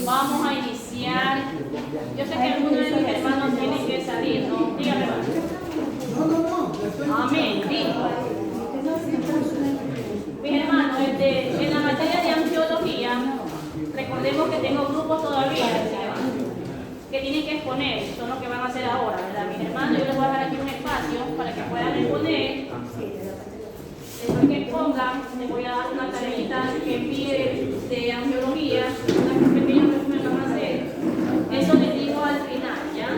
Vamos a iniciar. Yo sé que algunos de mis hermanos tienen que salir, ¿no? Dígame, hermano. Amén. Digo. Mis hermanos, en la materia de angiología, recordemos que tengo grupos todavía, que tienen que exponer, son los que van a hacer ahora, ¿verdad? Mis hermanos, yo les voy a dar aquí un espacio para que puedan exponer. Después que expongan, les voy a dar una tareita que envíe de angiología, un pequeño resumen van a hacer. Eso les digo al final, ¿ya?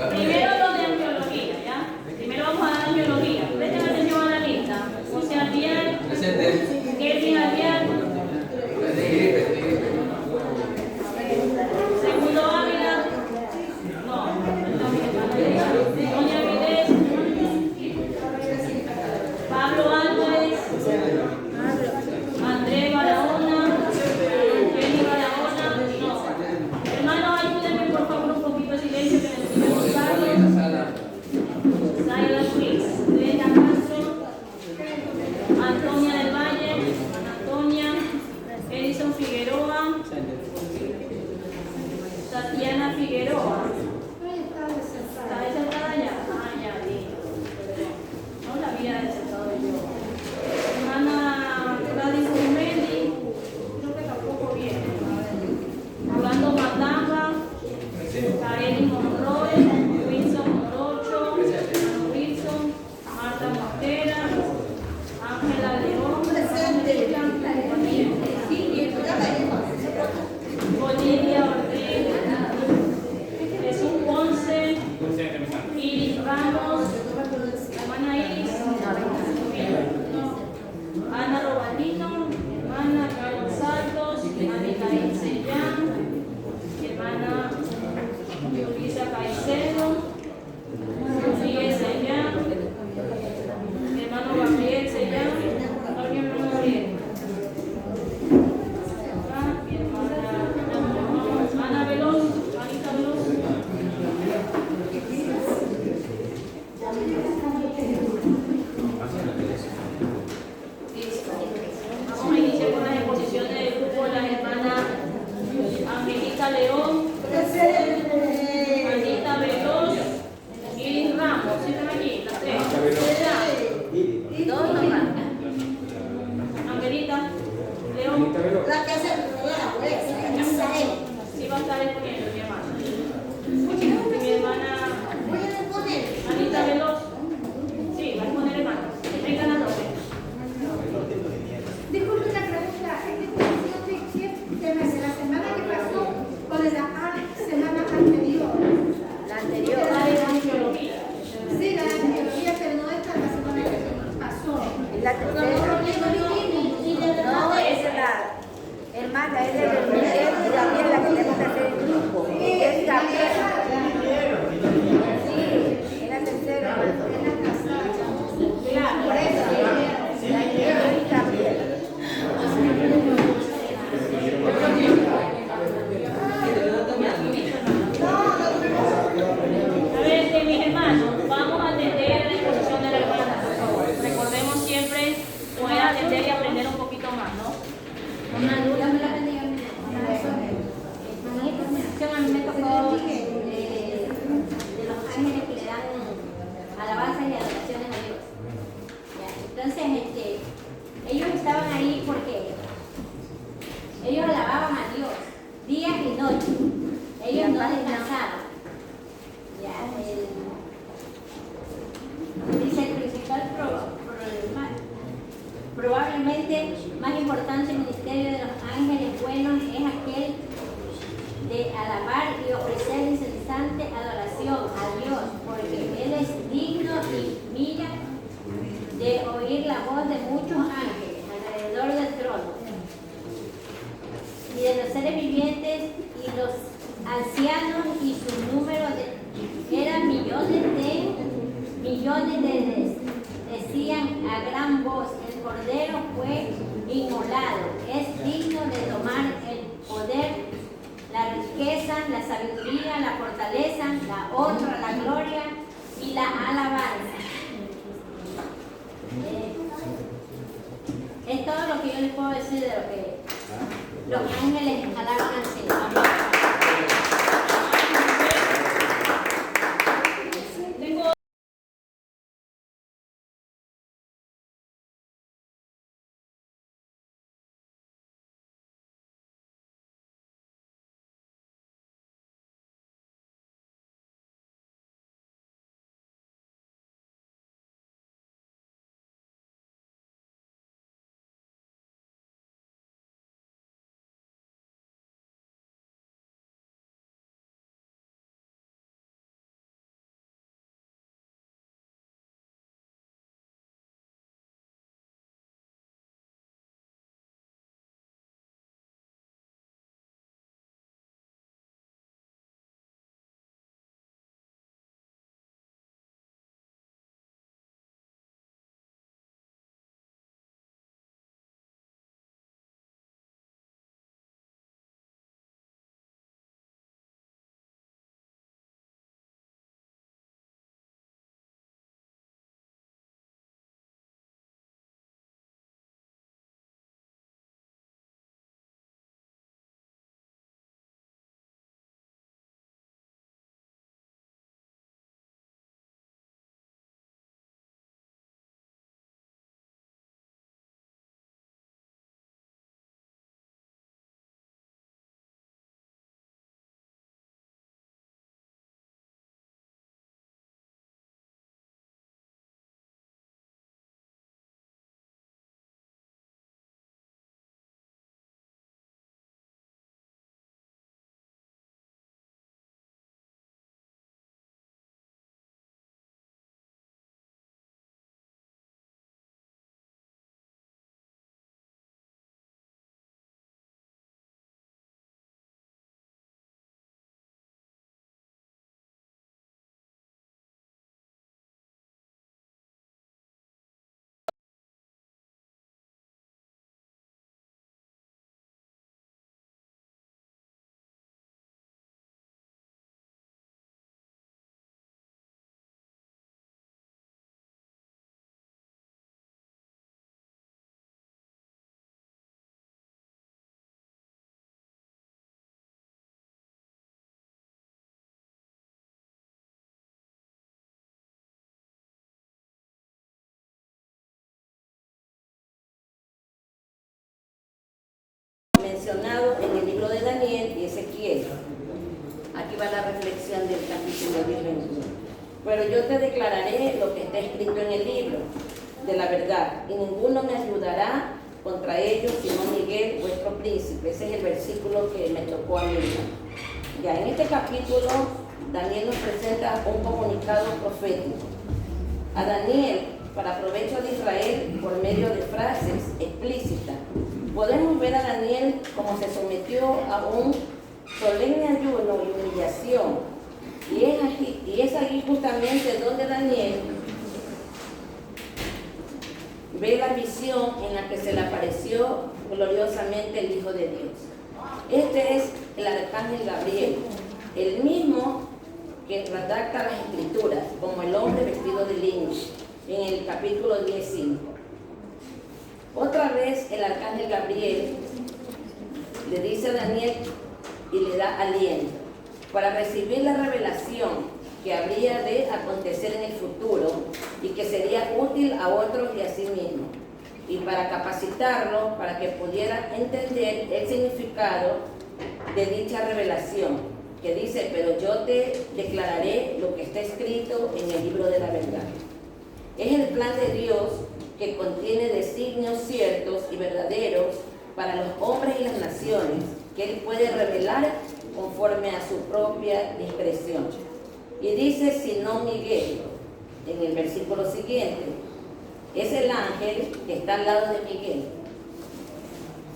Primero lo de angiología, ¿ya? Primero vamos a dar angiología. Presten atención a la lista. José Ariel, Kelvin Ariel, Segundo Ávila, no, Doña Avilés, Pablo Álvarez, Andrés Barahona, Jenny Barahona, no. Hermanos, ayúdenme por favor un poquito de silencio que necesito escucharlo. Zaira Ruiz, Lena Castro, Antonia del Valle, Antonia, Edison Figueroa, Tatiana Figueroa. ¿Está desertada ya? Ah, ya, listo. No la había desertado yo. Hermana Gladys Urmendi, creo que tampoco viene. Orlando Matamba, Kareli Monroy, Wilson Morocho, Wilson, Marta Montera, Ángela León, Olivia Ortiz, Jesús Ponce, Iris Ramos, hermana Iris, Ana Robalino, hermana Carlos Santos, Abigail Sellán, hermana Luisa Caicedo, Miguel Sellán, hermano Gabriel Sellán, ¿alguien me lo quiere? Mi hermana Ana Veloz, Anita Veloz. Vamos a iniciar con las exposiciones del grupo de las hermanas Angelita León, Anita Veloz, Iris Ramos. ¿Sí están aquí? Las tres. Dos nomás. Angelita León. La que se Sí va a estar exponiendo mi hermana. Mi hermana Anita Veloz. Sí, va a exponer hermano. Vengan a dos. Disculpe una pregunta, ¿es que qué tema es de la semana que pasó o de la semana anterior? La anterior. La de angiología. Sí, la angiología, pero no esta la semana que pasó. La tercera. No, esa es la hermana, es de Miguel y Gabriela que tenemos que hacer el grupo. Miguel y Gabriela. Sí, es la tercera. Claro. Por eso, Miguel y Gabriela. A ver, mis hermanos, vamos a atender la exposición de la hermana, por favor. Recordemos siempre poder atender y aprender un poquito más, ¿no? Una duda me la tenía. A mí me tocó de los ángeles que le dan alabanzas y adoraciones a Dios. Ya, entonces, ellos estaban ahí porque ellos alababan a Dios día y noche. Ellos no descansaban. Ya, dice el principal problema. Probablemente más importante ministerio de los ángeles buenos es aquel de alabar y ofrecer incesante adoración a Dios, porque Él es digno y mira de oír la voz de muchos ángeles alrededor del trono y de los seres vivientes y los ancianos, y su número eran millones decían a gran voz: el Cordero fue inmolado sabiduría, la fortaleza, la honra, la gloria y la alabanza. Es todo lo que yo les puedo decir de lo que los ángeles alaban al Señor. Mencionado en el libro de Daniel y Ezequiel. Aquí va la reflexión del capítulo 21. Pero yo te declararé lo que está escrito en el libro de la verdad, y ninguno me ayudará contra ellos, sino Miguel, vuestro príncipe. Ese es el versículo que me tocó a mí. Ya en este capítulo, Daniel nos presenta un comunicado profético. A Daniel, para provecho de Israel, por medio de frases explícitas. Podemos ver a Daniel como se sometió a un solemne ayuno y humillación. Y es allí justamente donde Daniel ve la visión en la que se le apareció gloriosamente el Hijo de Dios. Este es el arcángel Gabriel, el mismo que redacta las escrituras como el hombre vestido de lino, en el capítulo 10:5. Otra vez el arcángel Gabriel le dice a Daniel y le da aliento para recibir la revelación que habría de acontecer en el futuro y que sería útil a otros y a sí mismo, y para capacitarlo para que pudiera entender el significado de dicha revelación, que dice: pero yo te declararé lo que está escrito en el libro de la verdad. Es el plan de Dios que contiene designios ciertos y verdaderos para los hombres y las naciones, que Él puede revelar conforme a su propia discreción. Y dice: sino Miguel, en el versículo siguiente, es el ángel que está al lado de Miguel.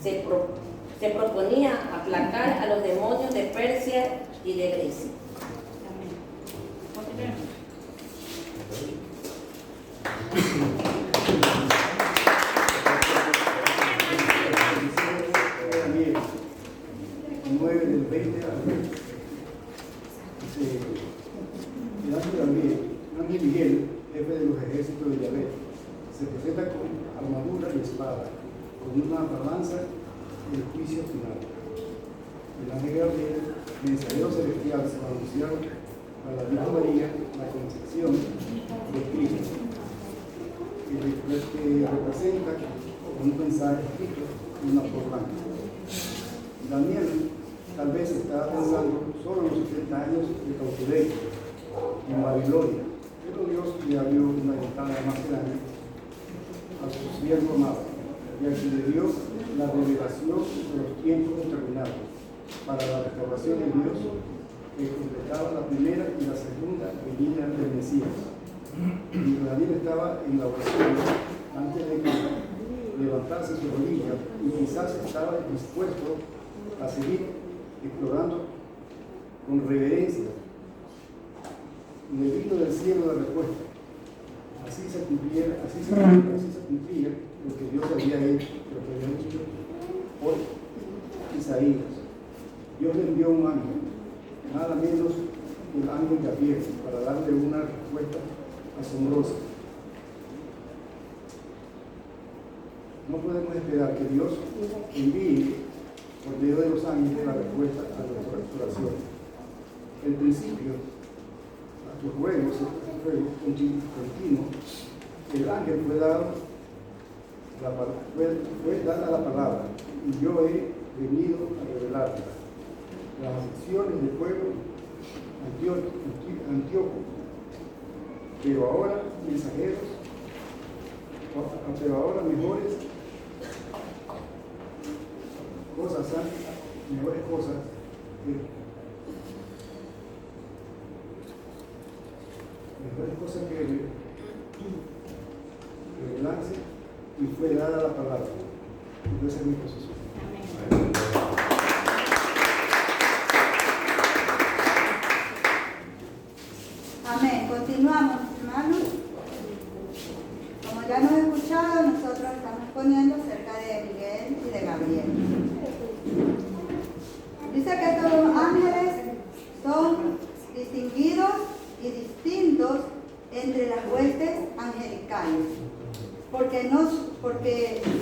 Se proponía aplacar a los demonios de Persia y de Grecia. ejército de Yahvé. Se presenta con armadura y espada, con una balanza y el juicio final. El ángel Gabriel, mensajero celestial, se va a anunciar a la Virgen María la concepción de Cristo, que representa un mensaje escrito en una forma. Daniel tal vez estaba pensando solo en los 70 años de cautiverio en Babilonia, pero Dios le abrió una ventana más grande a su siervo amado, y a quien le dio la revelación de los tiempos determinados para la restauración de Dios, que completaba la primera y la segunda venida del Mesías. Y Daniel estaba en la oración antes de que levantase su rodilla, y quizás estaba dispuesto a seguir explorando con reverencia. Y le vino del cielo la respuesta. Así se cumplía lo que Dios había hecho, lo que había dicho por Isaías. Dios le envió un ángel, nada menos que el ángel Gabriel, para darle una respuesta asombrosa. No podemos esperar que Dios envíe por medio de los ángeles la respuesta a nuestra oración. El principio, a tus ruegos, continuo, el ángel fue dada la palabra, y yo he venido a revelarla. Las aflicciones del pueblo Antíoco, pero ahora mensajeros, pero ahora mejores cosas que revelarse, y fue dada la palabra. Entonces es mi posición. Amén. Continuamos, hermanos. Como ya hemos escuchado, nosotros estamos poniendo cerca de Miguel y de Gabriel. Dice que estos dos ángeles son distinguidos y distintos entre las huestes angelicales, porque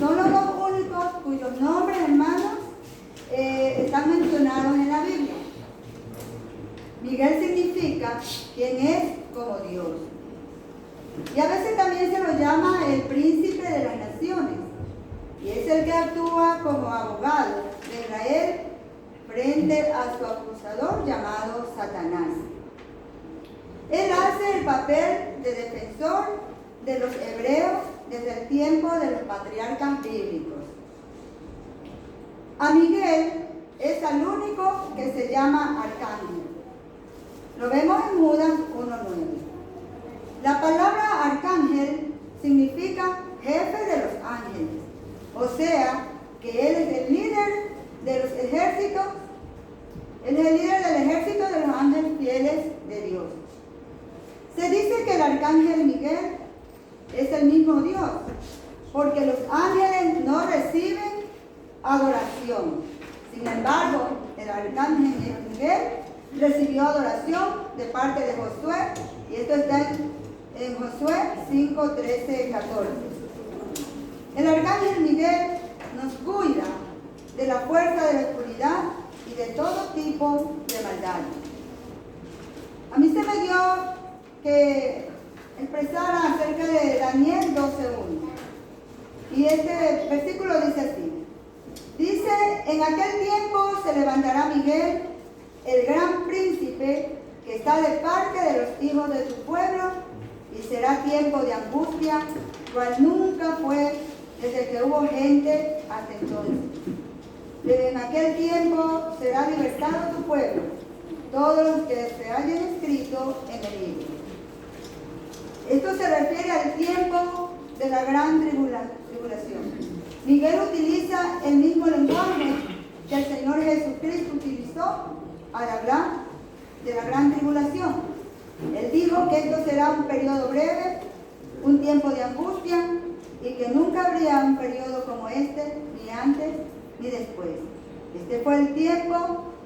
son los dos únicos cuyos nombres, hermanos, están mencionados en la Biblia. Miguel significa quien es como Dios. Y a veces también se lo llama el príncipe de las naciones. Y es el que actúa como abogado de Israel frente a su acusador llamado Satanás. Él hace el papel de defensor de los hebreos desde el tiempo de los patriarcas bíblicos. A Miguel es el único que se llama arcángel. Lo vemos en Judas 1:9. La palabra arcángel significa jefe de los ángeles, o sea, que él es el líder de los ejércitos, él es el líder del ejército de los ángeles fieles de Dios. Se dice que el arcángel Miguel es el mismo Dios, porque los ángeles no reciben adoración. Sin embargo, el arcángel Miguel recibió adoración de parte de Josué, y esto está en Josué 5, 13, 14. El arcángel Miguel nos cuida de la fuerza de la oscuridad y de todo tipo de maldad. A mí se me dio que expresara acerca de Daniel 12:1. Y este versículo dice así. Dice, en aquel tiempo se levantará Miguel, el gran príncipe, que está de parte de los hijos de su pueblo, y será tiempo de angustia, cual nunca fue desde que hubo gente hasta entonces. Desde en aquel tiempo será libertado tu pueblo, todos los que se hayan escrito en el libro. Esto se refiere al tiempo de la gran tribulación. Miguel utiliza el mismo lenguaje que el Señor Jesucristo utilizó al hablar de la gran tribulación. Él dijo que esto será un periodo breve, un tiempo de angustia, y que nunca habría un periodo como este, ni antes ni después. Este fue el tiempo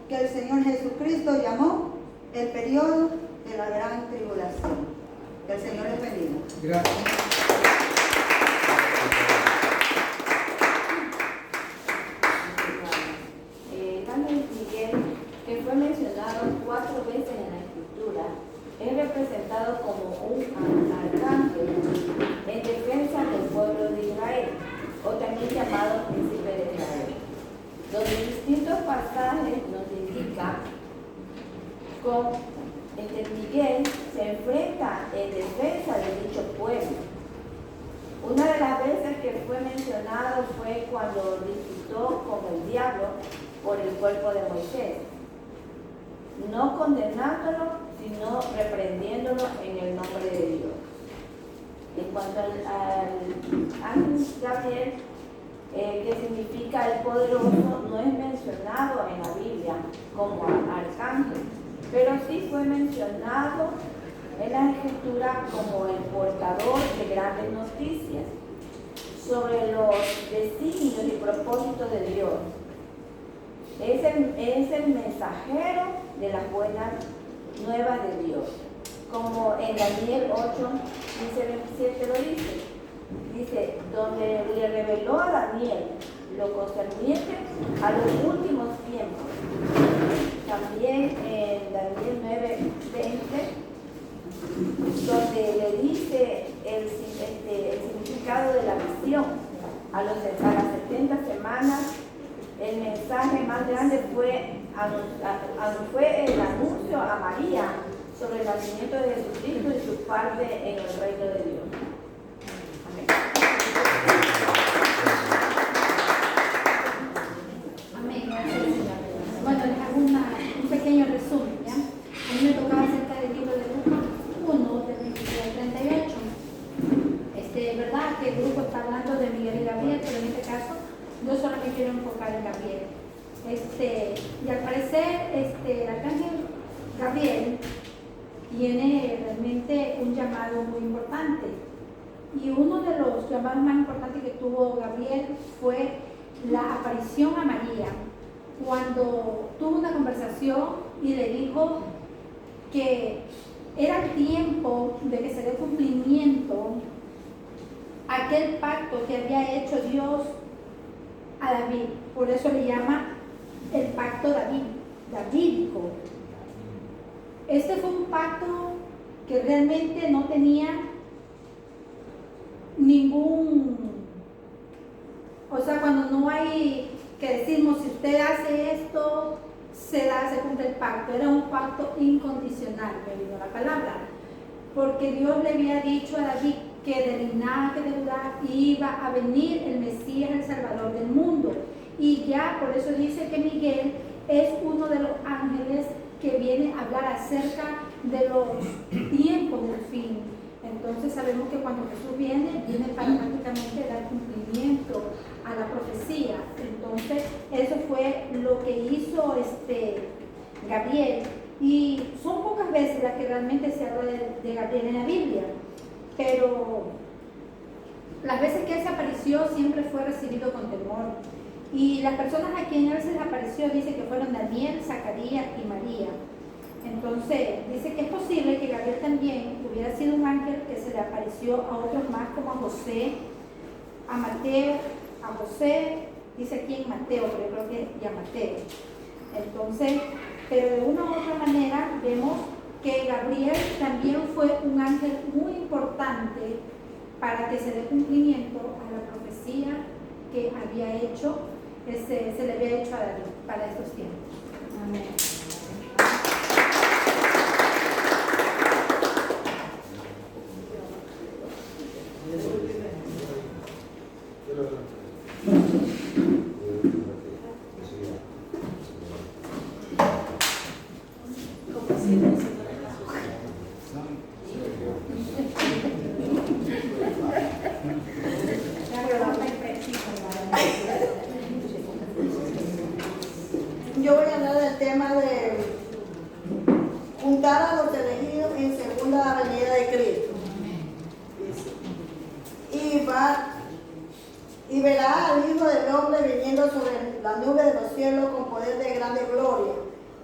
que el Señor Jesucristo llamó el periodo de la gran tribulación. Que el Señor les bendiga. Gracias. Ángel Miguel, que fue mencionado 4 veces en la Escritura, es representado como un arcángel en defensa del pueblo de Israel, o también llamado príncipe de Israel, donde distintos pasajes nos indican cómo Miguel se enfrenta en defensa de dicho pueblo. Una de las veces que fue mencionado fue cuando disputó con el diablo por el cuerpo de Moisés, no condenándolo, sino reprendiéndolo en el nombre de Dios. En cuanto al ángel Gabriel, que significa el poderoso, no es mencionado en la Biblia como arcángel, pero sí fue mencionado en las Escrituras como el portador de grandes noticias sobre los designios y propósitos de Dios. Es el mensajero de las buenas nuevas de Dios, como en Daniel 8, 15, 27 lo dice. Dice, donde le reveló a Daniel lo concerniente a los últimos tiempos. También en Daniel 9, 20, donde le dice el significado de la visión a las 70 semanas. El mensaje más grande fue el anuncio a María sobre el nacimiento de Jesucristo y su parte en el reino de Dios. Amén. Amén. Bueno, les hago un pequeño resumen, ¿ya? A mí me tocaba acerca del libro de Lucas 1, del 23 al 38. ¿Verdad? Que el grupo está hablando de Miguel y Gabriel, pero en este caso yo solo me quiero enfocar en Gabriel. Y al parecer, el arcángel Gabriel tiene realmente un llamado muy importante. Y uno de los llamados más importantes que tuvo Gabriel fue la aparición a María, cuando tuvo una conversación y le dijo que era el tiempo de que se dé cumplimiento a aquel pacto que había hecho Dios a David. Por eso le llama el pacto davídico. Este fue un pacto que realmente no tenía cuando no hay que decimos, si usted hace esto, se cumple el pacto. Era un pacto incondicional, me vino la palabra, porque Dios le había dicho a David que de linaje de Judá iba a venir el Mesías, el Salvador del mundo. Y ya por eso dice que Miguel es uno de los ángeles que viene a hablar acerca de los tiempos del fin. Entonces sabemos que cuando Jesús viene para prácticamente dar cumplimiento a la profecía. Entonces eso fue lo que hizo Gabriel. Y son pocas veces las que realmente se habla de Gabriel en la Biblia, pero las veces que él se apareció siempre fue recibido con temor. Y las personas a quienes él se les apareció dice que fueron Daniel, Zacarías y María. Entonces dice que es posible que Gabriel también hubiera sido un ángel que se le apareció a otros más, como a José, a Mateo, a José, dice aquí en Mateo, pero yo creo que y a Mateo. Entonces, pero de una u otra manera vemos que Gabriel también fue un ángel muy importante para que se dé cumplimiento a la profecía que había hecho, se le había hecho a David para estos tiempos. Amén. Yo voy a hablar del tema de juntar a los elegidos en segunda venida de Cristo. Y verá al Hijo del Hombre viniendo sobre la nube de los cielos con poder de grande gloria,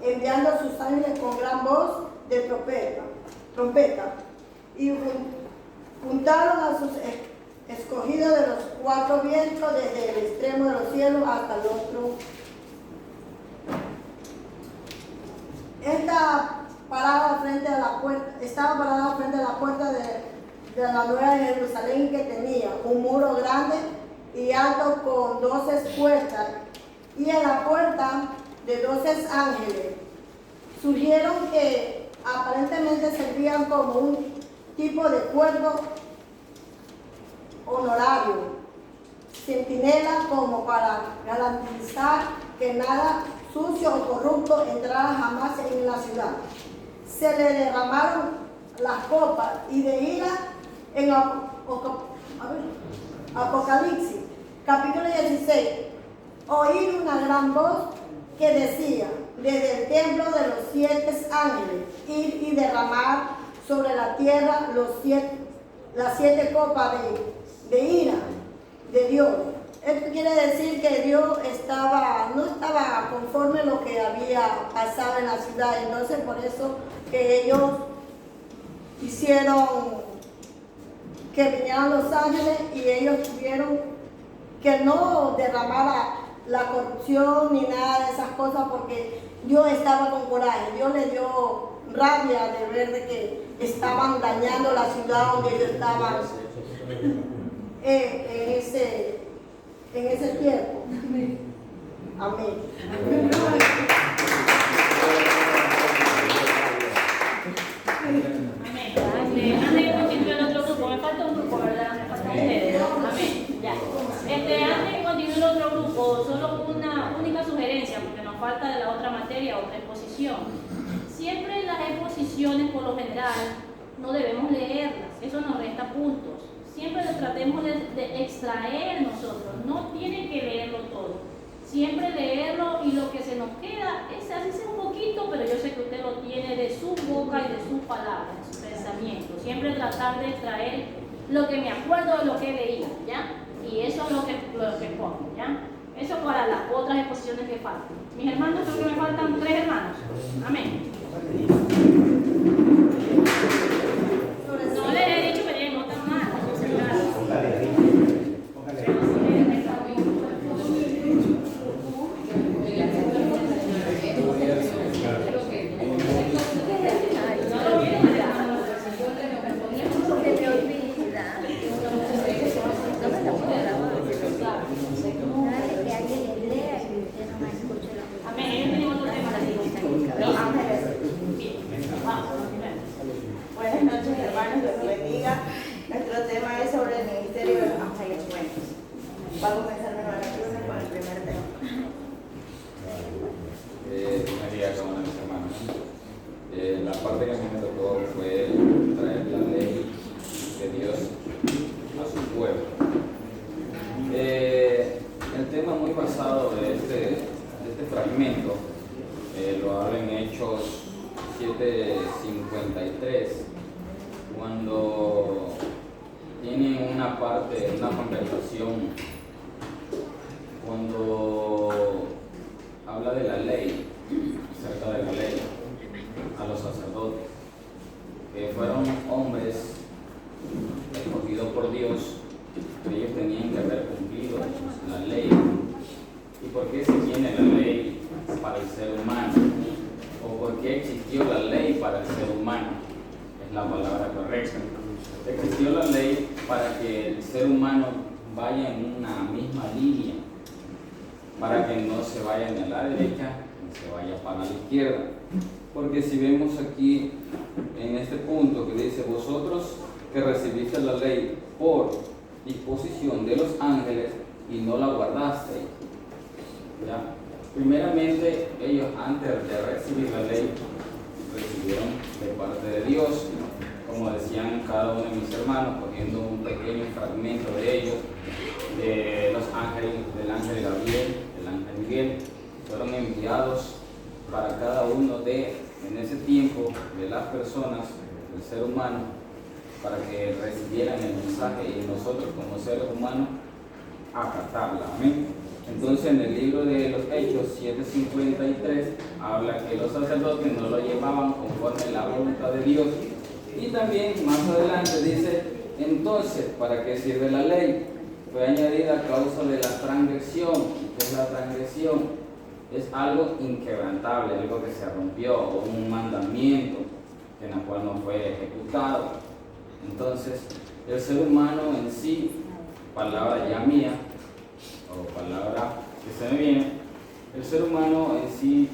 enviando a sus ángeles con gran voz de trompeta. y juntaron a sus escogidos de los 4 vientos desde el extremo de los cielos hasta el otro. Estaba parada frente a la puerta de la Nueva Jerusalén, que tenía un muro grande y alto con 12 puertas, y en la puerta de 12 ángeles. Surgieron que aparentemente servían como un tipo de cuervo honorario, centinela, como para garantizar que nada sucio o corrupto entrara jamás en la ciudad. Se le derramaron las copas y de ira en Apocalipsis, capítulo 16, oí una gran voz que decía desde el templo de los 7 ángeles, ir y derramar sobre la tierra las 7 copas de ira de Dios. Esto quiere decir que Dios no estaba conforme a lo que había pasado en la ciudad. Entonces, por eso que ellos hicieron que vinieran los ángeles y ellos tuvieron que no derramara la corrupción ni nada de esas cosas, porque Dios estaba con coraje. Dios le dio rabia de ver de que estaban dañando la ciudad donde ellos estaban en ese tiempo. Amén. Antes de continuar el otro grupo, me falta un grupo, ¿verdad? Me faltan ustedes. Amén. Ya. Antes de continuar el otro grupo, solo una única sugerencia, porque nos falta de la otra materia, otra exposición. Siempre las exposiciones, por lo general, no debemos leerlas. Eso nos resta puntos. Siempre tratemos de extraer nosotros. No tienen que leerlo todo. Siempre leerlo, y lo que se nos queda es así sea un poquito, pero yo sé que usted lo tiene de su boca y de sus palabras, de su pensamiento. Siempre tratar de extraer lo que me acuerdo de lo que leía, ¿ya? Y eso es lo que pongo, ¿ya? Eso para las otras exposiciones que faltan. Mis hermanos, creo que me faltan 3 hermanos. Amén. No les he dicho que tienen notas malas. Buenas noches, hermanos, Dios los bendiga. Nuestro tema es sobre el ministerio de los ángeles buenos. Va a comenzar mi hermana Cruz con el primer tema. Buenos días, mis hermanos. La parte que a mí me tocó fue traer la ley de Dios a su pueblo. El tema muy basado de este fragmento lo habla en Hechos 7:53, cuando tienen una parte, una conversación, cuando habla de la ley, acerca de la ley, a los sacerdotes, que fueron hombres escogidos por Dios, que ellos tenían que haber cumplido la ley. ¿Y por qué se tiene la ley para el ser humano? ¿O por qué existió la ley para el ser humano? Es la palabra correcta. Existió la ley para que el ser humano vaya en una misma línea, para que no se vaya ni a la derecha ni se vaya para la izquierda. Porque si vemos aquí en este punto que dice: vosotros que recibiste la ley por disposición de los ángeles y no la guardasteis. ¿Ya? Primeramente, ellos antes de recibir la ley, recibieron de parte de Dios, como decían cada uno de mis hermanos, cogiendo un pequeño fragmento de ellos, de los ángeles, del ángel Gabriel, del ángel Miguel, fueron enviados para cada uno en ese tiempo, de las personas, del ser humano, para que recibieran el mensaje y nosotros como seres humanos acatarla. Amén. Entonces, en el libro de los Hechos 7:53 habla que los sacerdotes no lo llevaban conforme a la voluntad de Dios, Y también más adelante dice, entonces, ¿para qué sirve la ley? Fue añadida a causa de la transgresión. ¿Qué es la transgresión? Es algo inquebrantable, algo que se rompió, o un mandamiento en el cual no fue ejecutado. Entonces, el ser humano en sí, palabra ya mía, o palabra que se me viene, el ser humano en sí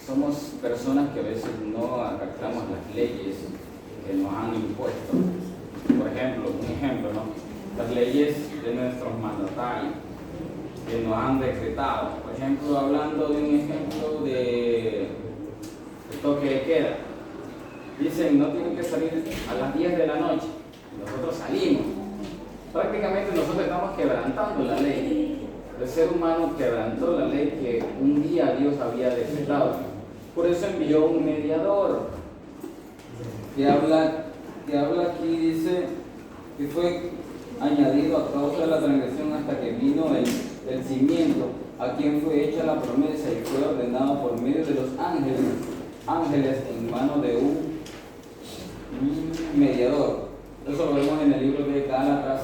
somos personas que a veces no acatamos las leyes que nos han impuesto. Por ejemplo, un ejemplo, ¿no? Las leyes de nuestros mandatarios que nos han decretado. Por ejemplo, hablando de un ejemplo de toque de queda. Dicen, no tienen que salir a las 10 de la noche. Nosotros salimos. Prácticamente nosotros estamos quebrantando la ley. El ser humano quebrantó la ley que un día Dios había decretado. Por eso envió un mediador que habla aquí, dice que fue añadido a causa de la transgresión hasta que vino el cimiento, a quien fue hecha la promesa y fue ordenado por medio de los ángeles en manos de un mediador. Eso lo vemos en el libro de Gálatas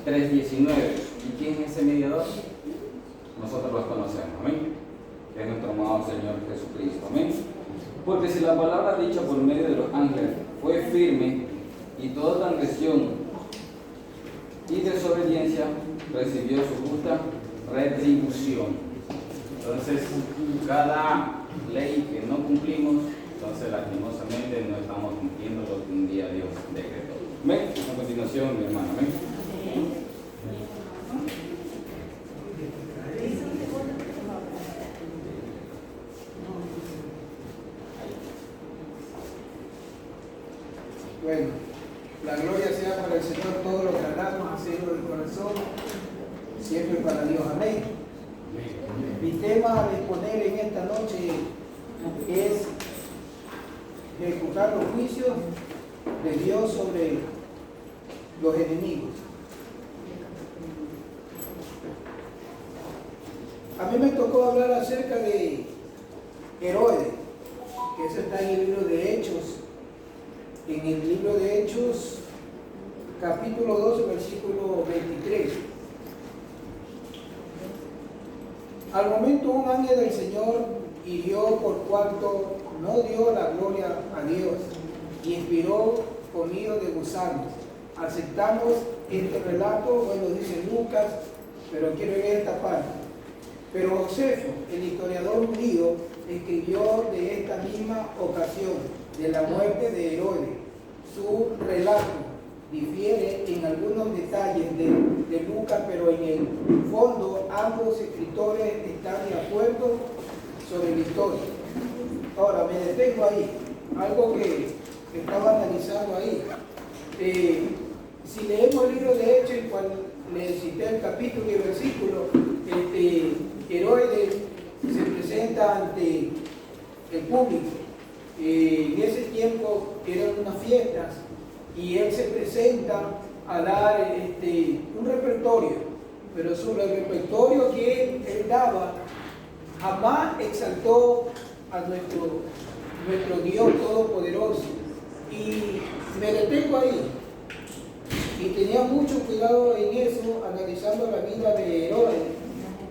3:19. ¿Y quién es ese mediador? Nosotros los conocemos, amén. Que es nuestro amado Señor Jesucristo, amén. Porque si la palabra dicha por medio de los ángeles fue firme y toda transgresión y desobediencia recibió su justa retribución. Entonces, cada ley que no cumplimos, entonces lastimosamente no estamos cumpliendo lo que un día Dios decretó. ¿Ven? A continuación, mi hermano, ¿ven? Bueno, la gloria sea para el Señor, todo lo que hagamos, hacerlo de corazón, siempre para Dios. Amén. Mi tema a exponer en esta noche es ejecutar los juicios de Dios sobre los enemigos. A mí me tocó hablar acerca de Herodes, que eso está en el libro de Hechos. En el libro de Hechos, capítulo 12, versículo 23. Al momento un ángel del Señor hirió por cuanto no dio la gloria a Dios y inspiró con nido de gusanos. Aceptamos este relato, bueno, dice Lucas, pero quiero leer esta parte. Pero Josefo, el historiador judío, escribió de esta misma ocasión, de la muerte de Herodes. Su relato difiere en algunos detalles de Lucas, pero en el fondo ambos escritores están de acuerdo sobre la historia. Ahora, me detengo ahí, algo que estaba analizando ahí. Si leemos el libro de Hechos, en cual le cité el capítulo y el versículo, Herodes se presenta ante el público. En ese tiempo eran unas fiestas y él se presenta a dar un repertorio, pero sobre el repertorio que él daba jamás exaltó a nuestro Dios Todopoderoso. Y me detengo ahí y tenía mucho cuidado en eso, analizando la vida de Herodes,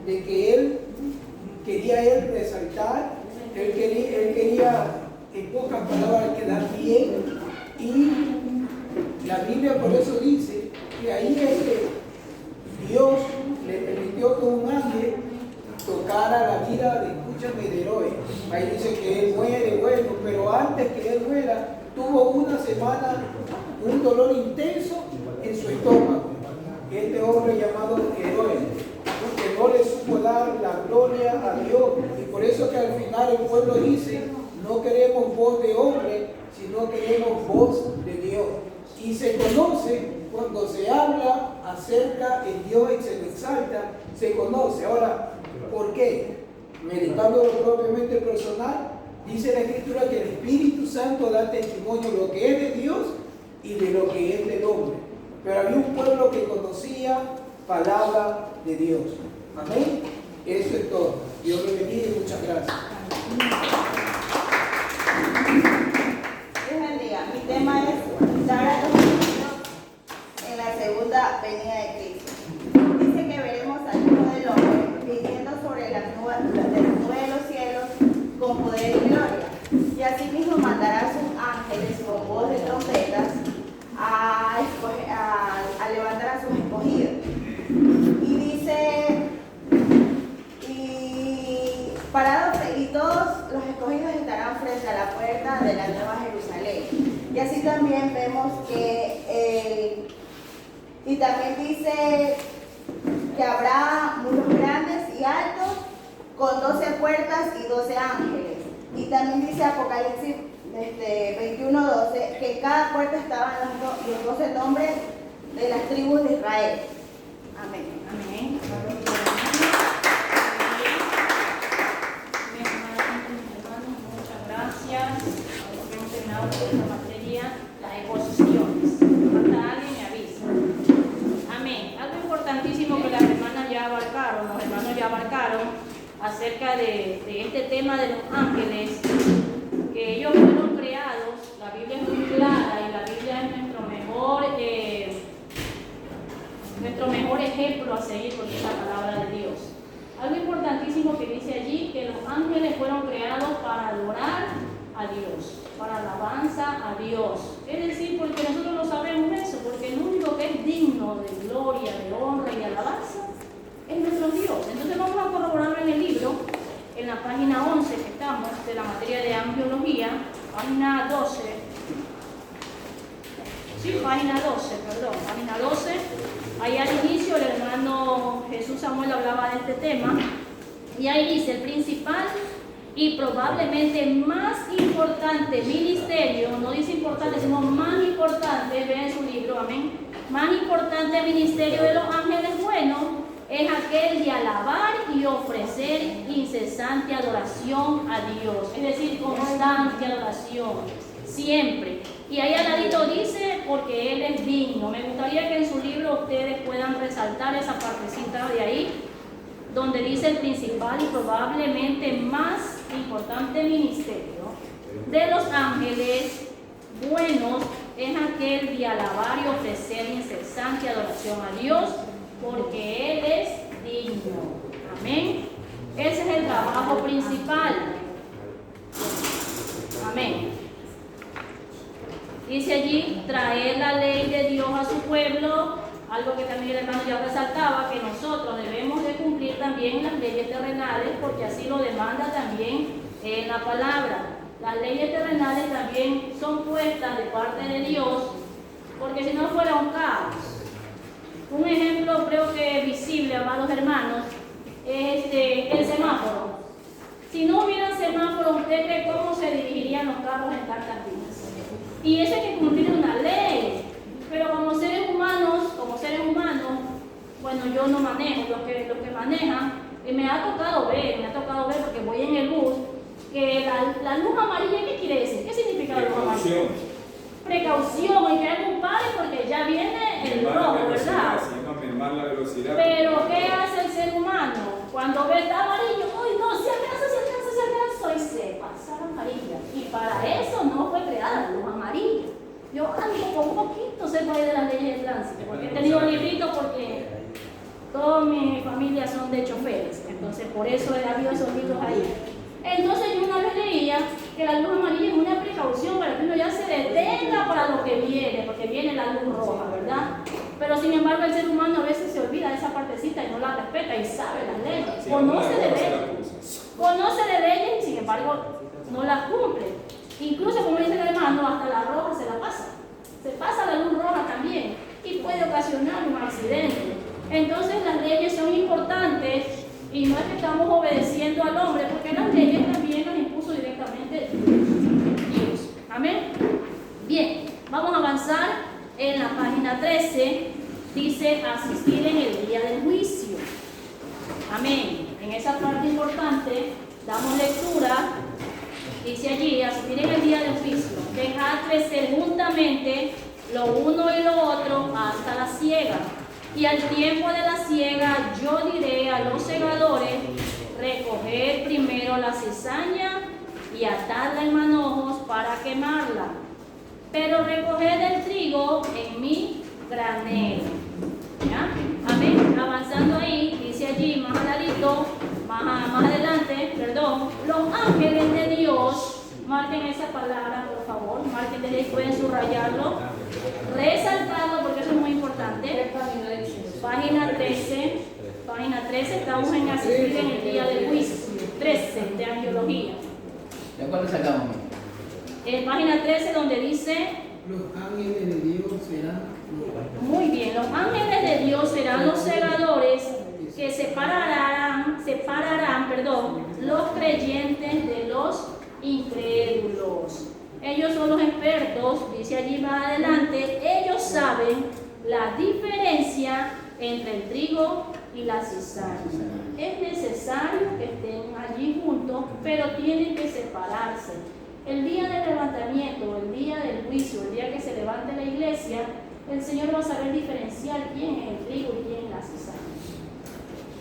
de que él quería resaltar, él quería en pocas palabras quedar bien, y la Biblia por eso dice que ahí Dios le permitió que un ángel tocara la vida de Herodes. Ahí dice que él muere, bueno, pero antes que él muera tuvo una semana un dolor intenso en su estómago. Este hombre llamado Herodes, porque no le supo dar la gloria a Dios, y por eso que al final el pueblo dice: no queremos voz de hombre, sino queremos voz de Dios. Y se conoce cuando se habla acerca de Dios y se lo exalta, se conoce. Ahora, ¿por qué? Meditando lo propiamente personal, dice la Escritura que el Espíritu Santo da testimonio de lo que es de Dios y de lo que es del hombre. Pero había un pueblo que conocía palabra de Dios. Amén. Eso es todo. Dios le bendiga y muchas gracias. segunda venida de Cristo. Dice que veremos al Hijo del Hombre viniendo sobre las nubes de los cielos con poder y gloria. Y asimismo mandará a sus ángeles con voz de trompetas a levantar a sus escogidos. Y dice, y todos los escogidos estarán frente a la puerta de la Nueva Jerusalén. Y así también vemos que, y también dice que habrá muros grandes y altos con 12 puertas y 12 ángeles. Y también dice Apocalipsis 21:12 que cada puerta estaban los 12 nombres de las tribus de Israel. Amén. Amén. Muchas gracias. Hemos terminado con esta materia, las exposiciones. Hasta alguien me avisa. Amén. Algo importantísimo que las hermanos ya abarcaron acerca de este tema de los ángeles, que ellos fueron creados. La Biblia es muy clara y la Biblia es nuestro mejor ejemplo a seguir, porque es la palabra de Dios. Algo importantísimo que dice allí, que los ángeles fueron creados para adorar a Dios, para alabanza a Dios. Es decir, porque nosotros no sabemos eso, porque el único que es digno de gloria, de honra y de alabanza es nuestro Dios. Entonces vamos a corroborarlo en el libro, en la página 11 que estamos, de la materia de angiología, página 12. Sí, página 12. Ahí al inicio el hermano Jesús Samuel hablaba de este tema, y ahí dice: el principal y probablemente más importante ministerio, no dice importante, sino más importante, vean su libro, amén, más importante ministerio de los ángeles buenos es aquel de alabar y ofrecer incesante adoración a Dios, es decir, constante adoración, siempre. Y ahí al ladito dice, porque Él es digno. Me gustaría que en su libro ustedes puedan resaltar esa partecita de ahí, donde dice el principal y probablemente más importante ministerio de los ángeles buenos es aquel de alabar y ofrecer incesante adoración a Dios, porque Él es digno. Amén. Ese es el trabajo principal. Amén. Dice allí, traer la ley de Dios a su pueblo, algo que también el hermano ya resaltaba, que nosotros debemos de cumplir también las leyes terrenales, porque así lo demanda también en la palabra. Las leyes terrenales también son puestas de parte de Dios, porque si no fuera un caos. Un ejemplo creo que visible, amados hermanos, es el semáforo. Si no hubiera semáforo, ¿usted cree cómo se dirigirían los carros en tantas vías? Y eso hay que cumplir una ley. Pero como seres humanos, bueno, yo no manejo, los que manejan, me ha tocado ver porque voy en el bus, que la luz amarilla, ¿qué quiere decir? ¿Qué significa la luz amarilla? Precaución, hay que dar un pare porque ya viene el rojo, ¿verdad? La velocidad. Pero ¿qué hace el ser humano? Cuando ve el amarillo, uy, no, si alcanzo, y se pasa la amarilla. Y para eso no fue creada la luz amarilla. Yo ando con un poquito sé de las leyes de tránsito, porque he tenido libritos, porque toda mi familia son de choferes, entonces por eso he habido esos libros ahí. Entonces yo una vez leía que la luz amarilla es una precaución para que uno ya se detenga para lo que viene, porque viene la luz roja, ¿verdad? Pero sin embargo el ser humano a veces se olvida de esa partecita y no la respeta y sabe las leyes, conoce de leyes y sin embargo no las cumple. Incluso, como dice el hermano, hasta la roja se pasa la luz roja también y puede ocasionar un accidente. Entonces las leyes son importantes y no es que estamos obedeciendo al hombre, porque las leyes también las impuso directamente Dios. Amén. Bien, vamos a avanzar en la página 13. Dice asistir en el día del juicio. Amén. En esa parte importante damos lectura. Dice allí, asistir en el día del juicio, dejar crecer juntamente lo uno y lo otro hasta la siega. Y al tiempo de la siega yo diré a los segadores, recoger primero la cizaña y atarla en manojos para quemarla, pero recoger el trigo en mi granero. Los ángeles de Dios, marquen esa palabra, por favor, marquen, y pueden subrayarlo, resaltado, porque eso es muy importante. Página 13, estamos en asistir en el día del juicio, 13 de angiología. ¿De cuándo sacamos? En página 13, donde dice, Los ángeles de Dios serán muy bien, los ángeles de Dios serán los segadores que separarán, los creyentes de los incrédulos. Ellos son los expertos, dice allí más adelante, ellos saben la diferencia entre el trigo y la cizaña. Es necesario que estén allí juntos, pero tienen que separarse. El día del levantamiento, el día del juicio, el día que se levante la iglesia, el Señor va a saber diferenciar quién es el trigo y quién es la cizaña.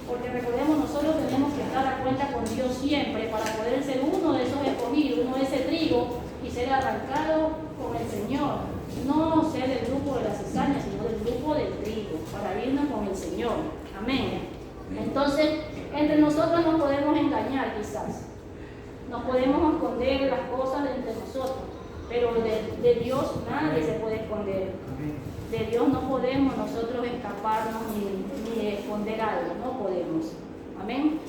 Porque recordemos, nosotros tenemos que estar a cuenta con Dios siempre para poder ser uno de esos escogidos, uno de ese trigo y ser arrancado con el Señor. No ser del grupo de la cizaña, sino del grupo del trigo, para irnos con el Señor. Amén. Entonces, entre nosotros nos podemos engañar quizás. Nos podemos esconder las cosas de entre nosotros, pero de Dios nadie se puede esconder. De Dios no podemos nosotros escaparnos ni esconder algo, no podemos. Amén.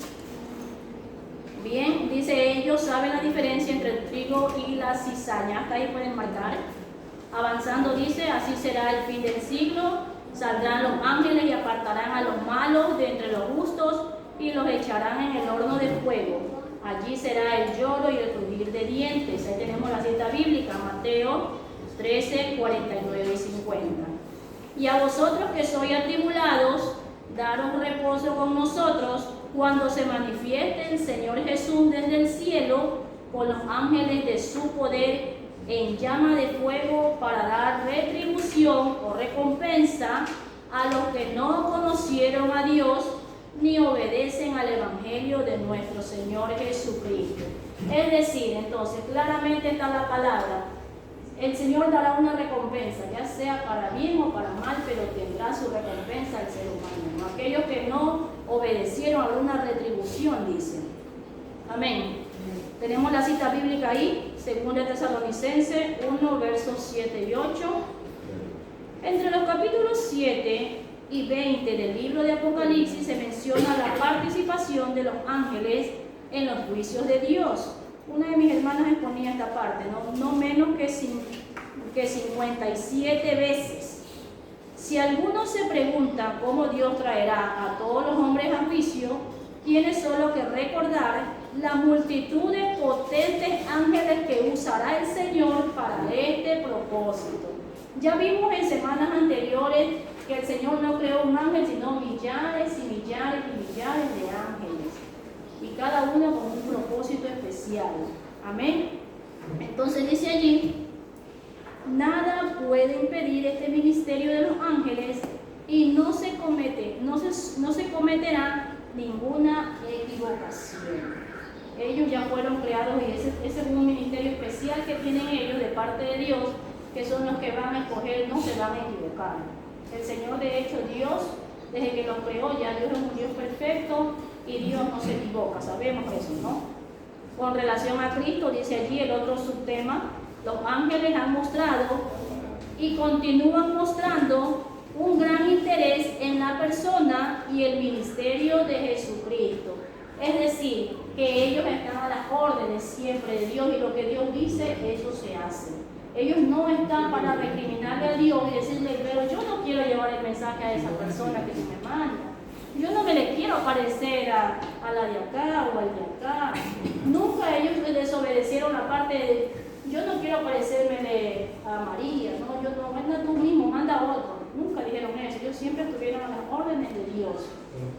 Bien, dice ellos saben la diferencia entre el trigo y la cizaña. Hasta ahí pueden marcar. Avanzando dice, así será el fin del siglo. Saldrán los ángeles y apartarán a los malos de entre los justos y los echarán en el horno de fuego. Allí será el lloro y el crujir de dientes. Ahí tenemos la cita bíblica, Mateo 13, 49 y 50. Y a vosotros que sois atribulados, daros reposo con nosotros cuando se manifieste el Señor Jesús desde el cielo con los ángeles de su poder en llama de fuego para dar retribución o recompensa a los que no conocieron a Dios ni obedecen al Evangelio de nuestro Señor Jesucristo. Es decir, entonces, claramente está la palabra. El Señor dará una recompensa, ya sea para bien o para mal, pero tendrá su recompensa al ser humano. Aquellos que no obedecieron habrá una retribución, dice. Amén. Tenemos la cita bíblica ahí, 2 Tesalonicenses 1, versos 7 y 8. Entre los capítulos 7 y 20 del libro de Apocalipsis se menciona la participación de los ángeles en los juicios de Dios. Una de mis hermanas exponía esta parte, no menos que 57 veces. Si alguno se pregunta cómo Dios traerá a todos los hombres a juicio, tiene solo que recordar la multitud de potentes ángeles que usará el Señor para este propósito. Ya vimos en semanas anteriores que el Señor no creó un ángel, sino millares y millares y millares de ángeles, y cada uno con un propósito especial. Amén. Entonces dice allí, nada puede impedir este ministerio de los ángeles y no se cometerá ninguna equivocación. Ellos ya fueron creados y ese es un ministerio especial que tienen ellos de parte de Dios, que son los que van a escoger, no se van a equivocar. El Señor, de hecho, Dios, desde que los creó, ya Dios es un Dios perfecto y Dios no se equivoca, sabemos eso, ¿no? Con relación a Cristo, dice allí el otro subtema, los ángeles han mostrado y continúan mostrando un gran interés en la persona y el ministerio de Jesucristo. Es decir, que ellos están a las órdenes siempre de Dios y lo que Dios dice, eso se hace. Ellos no están para recriminarle a Dios y decirle, pero yo no quiero llevar el mensaje a esa persona que se me manda. Yo no me le quiero parecer a la de acá o al de acá. Nunca ellos desobedecieron la parte de, yo no quiero parecerme a María, no, yo no, manda tú mismo, manda a otro. Nunca dijeron eso, ellos siempre estuvieron a las órdenes de Dios.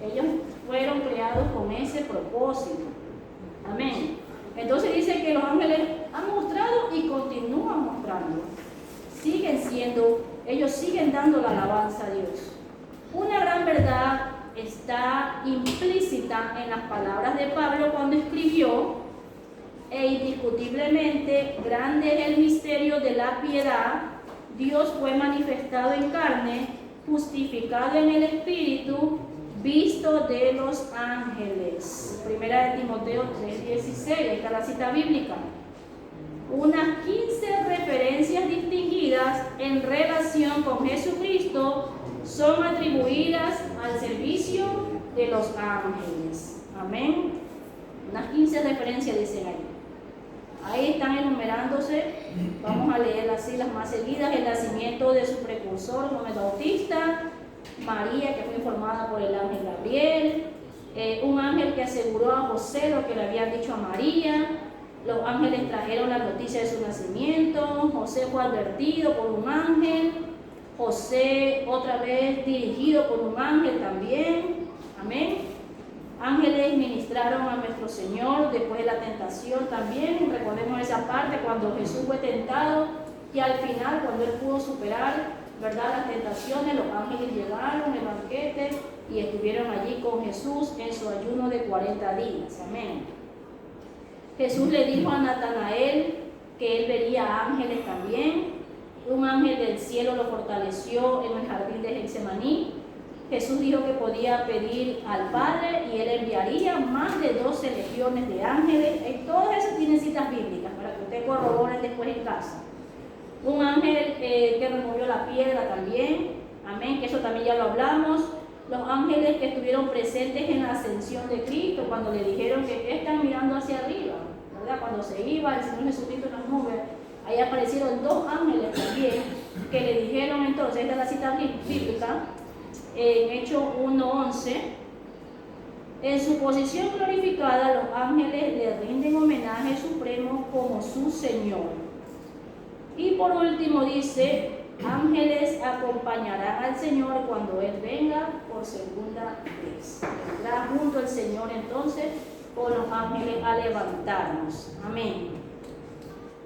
Ellos fueron creados con ese propósito. Amén. Entonces dice que los ángeles han mostrado y continúan mostrando. Ellos siguen dando la alabanza a Dios. Una gran verdad está implícita en las palabras de Pablo cuando escribió, e indiscutiblemente grande es el misterio de la piedad. Dios fue manifestado en carne, justificado en el Espíritu, visto de los ángeles. Primera de Timoteo 3:16, ahí está la cita bíblica. Unas 15 referencias distinguidas en relación con Jesucristo son atribuidas al servicio de los ángeles. Amén. Unas 15 referencias dicen ahí. Ahí están enumerándose. Vamos a leer así las más seguidas. El nacimiento de su precursor, Juan el Bautista. María, que fue informada por el ángel Gabriel. Un ángel que aseguró a José lo que le habían dicho a María. Los ángeles trajeron la noticia de su nacimiento. José fue advertido por un ángel. José otra vez dirigido por un ángel también. Amén. Ángeles ministraron a nuestro Señor después de la tentación también. Recordemos esa parte cuando Jesús fue tentado y al final cuando Él pudo superar, ¿verdad?, las tentaciones, los ángeles llegaron al banquete y estuvieron allí con Jesús en su ayuno de 40 días. Amén. Jesús le dijo a Natanael que él vería ángeles también. Un ángel del cielo lo fortaleció en el jardín de Getsemaní. Jesús dijo que podía pedir al Padre y Él enviaría más de 12 legiones de ángeles. Todas esas tienen citas bíblicas para que usted corrobore después en casa. Un ángel que removió la piedra también. Amén, que eso también ya lo hablamos. Los ángeles que estuvieron presentes en la ascensión de Cristo, cuando le dijeron que están mirando hacia arriba, ¿verdad? Cuando se iba el Señor Jesucristo en las nubes, ahí aparecieron 2 ángeles también que le dijeron entonces, esta es la cita bíblica, en Hechos 1:11, en su posición glorificada los ángeles le rinden homenaje supremo como su Señor. Y por último dice, ángeles acompañarán al Señor cuando Él venga por segunda vez. Vendrá junto al Señor entonces con los ángeles a levantarnos. Amén.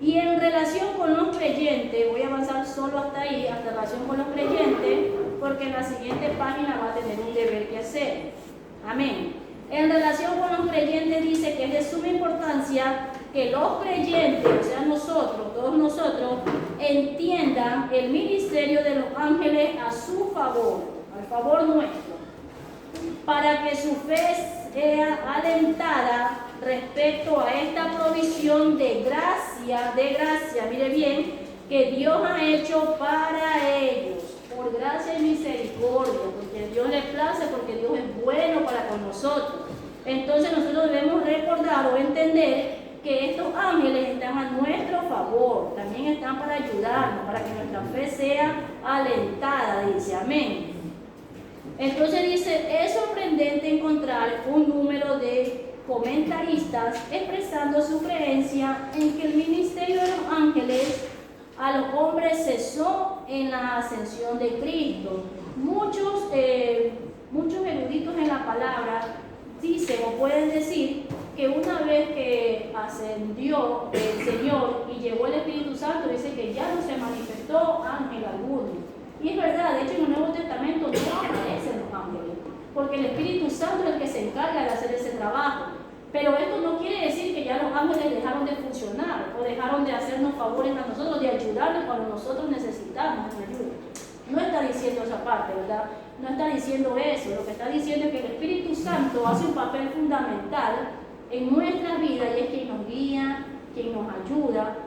Y en relación con los creyentes, voy a avanzar solo hasta ahí, hasta relación con los creyentes, porque en la siguiente página va a tener un deber que hacer. Amén. En relación con los creyentes dice que es de suma importancia que los creyentes, o sea nosotros, todos nosotros, entiendan el ministerio de los ángeles a su favor, al favor nuestro, para que su fe sea alentada respecto a esta provisión de gracia, mire bien, que Dios ha hecho para ellos, por gracia y misericordia, porque Dios les place, porque Dios es bueno para con nosotros. Entonces nosotros debemos recordar o entender que estos ángeles están a nuestro favor, también están para ayudarnos, para que nuestra fe sea alentada, dice, amén. Entonces dice, es sorprendente encontrar un número de comentaristas expresando su creencia en que el ministerio de los ángeles a los hombres cesó en la ascensión de Cristo. Muchos eruditos en la palabra dicen o pueden decir que una vez que ascendió el Señor y llegó el Espíritu Santo, dice que ya no se manifestó ángel alguno. Y es verdad, de hecho en el Nuevo Testamento no aparecen los ángeles, porque el Espíritu Santo es el que se encarga de hacer ese trabajo. Pero esto no quiere decir que ya los ángeles dejaron de funcionar o dejaron de hacernos favores a nosotros, de ayudarnos cuando nosotros necesitamos ayuda. No está diciendo esa parte, ¿verdad? No está diciendo eso. Lo que está diciendo es que el Espíritu Santo hace un papel fundamental en nuestra vida y es quien nos guía, quien nos ayuda,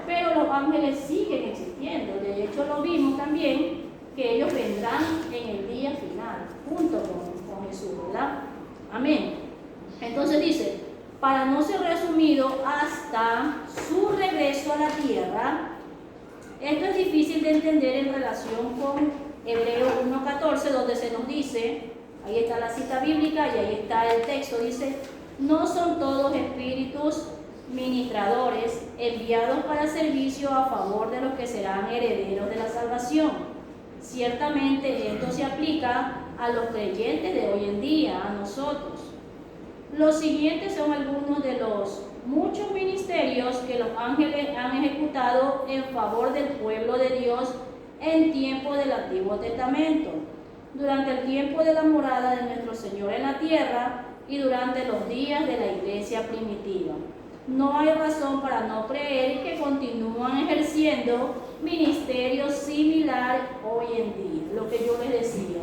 pero los ángeles siguen existiendo. De hecho lo vimos también que ellos vendrán en el día final junto con Jesús, ¿verdad? Amén. Entonces dice, para no ser resumido hasta su regreso a la tierra. Esto es difícil de entender en relación con Hebreos 1:14, donde se nos dice, ahí está la cita bíblica y ahí está el texto, dice, no son todos espíritus ministradores enviados para servicio a favor de los que serán herederos de la salvación. Ciertamente esto se aplica a los creyentes de hoy en día, a nosotros. Los siguientes son algunos de los muchos ministerios que los ángeles han ejecutado en favor del pueblo de Dios en tiempo del Antiguo Testamento, durante el tiempo de la morada de nuestro Señor en la tierra y durante los días de la iglesia primitiva. No hay razón para no creer que continúan ejerciendo ministerios similares hoy en día, lo que yo les decía.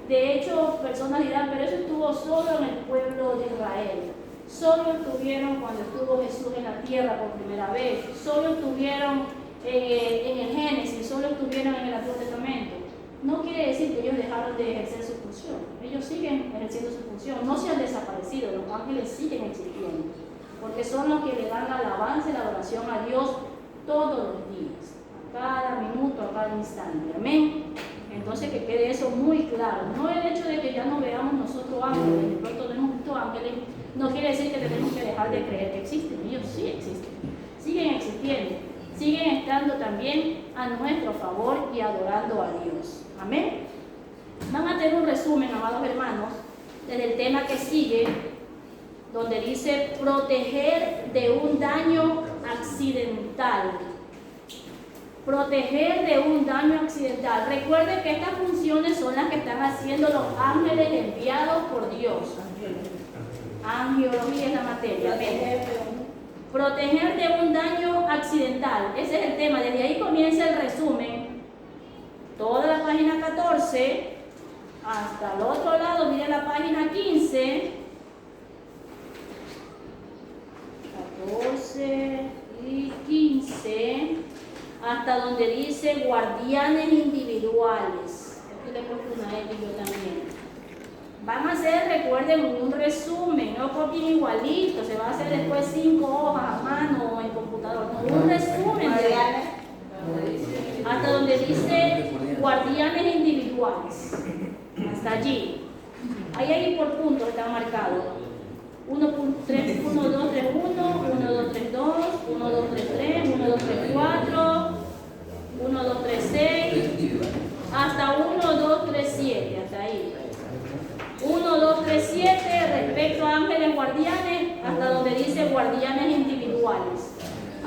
De hecho, personas dirán, pero eso estuvo solo en el pueblo de Israel. Solo estuvieron cuando estuvo Jesús en la tierra por primera vez. Solo estuvieron en el Génesis, solo estuvieron en el Antiguo Testamento. No quiere decir que ellos dejaron de ejercer su función. Ellos siguen ejerciendo su función. No se han desaparecido, los ángeles siguen existiendo. Porque son los que le dan la alabanza y la adoración a Dios todos los días, a cada minuto, a cada instante. Amén. Entonces que quede eso muy claro. No el hecho de que ya no veamos nosotros ángeles, de pronto no hemos visto ángeles, no quiere decir que tenemos que dejar de creer que existen. Ellos sí existen, siguen existiendo, siguen estando también a nuestro favor y adorando a Dios. Amén. Van a tener un resumen, amados hermanos, desde el tema que sigue, donde dice proteger de un daño accidental. Proteger de un daño accidental. Recuerden que estas funciones son las que están haciendo los ángeles enviados por Dios. Angiología es la materia. Amén. Proteger de un daño accidental. Ese es el tema. Desde ahí comienza el resumen. Toda la página 14 hasta el otro lado. Miren la página 15. 14 y 15. Hasta donde dice guardianes individuales. Aquí le pongo una X yo también. Van a hacer, recuerden, un resumen, no copien igualito, se va a hacer después 5 hojas a mano o en computador. No, un resumen hasta donde dice guardianes individuales. Hasta allí. Ahí por puntos están marcados. 1, 2, 3, 1, 1, 2, 3, 2, 1, 2, 3, 3, 1, 2, 3, 4, 1, 2, 3, 6, hasta 1, 2, 3, 7, hasta ahí. 1, 2, 3, 7, respecto a ángeles guardianes, hasta donde dice guardianes individuales.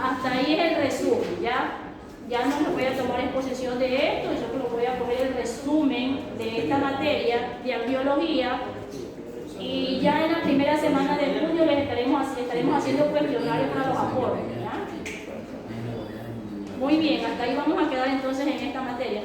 Hasta ahí es el resumen, ya no me voy a tomar exposición de esto, yo solo voy a coger el resumen de esta materia de angiología. Y ya en la primera semana de junio les estaremos haciendo cuestionarios para los aportes, ¿ya? Muy bien, hasta ahí vamos a quedar entonces en esta materia.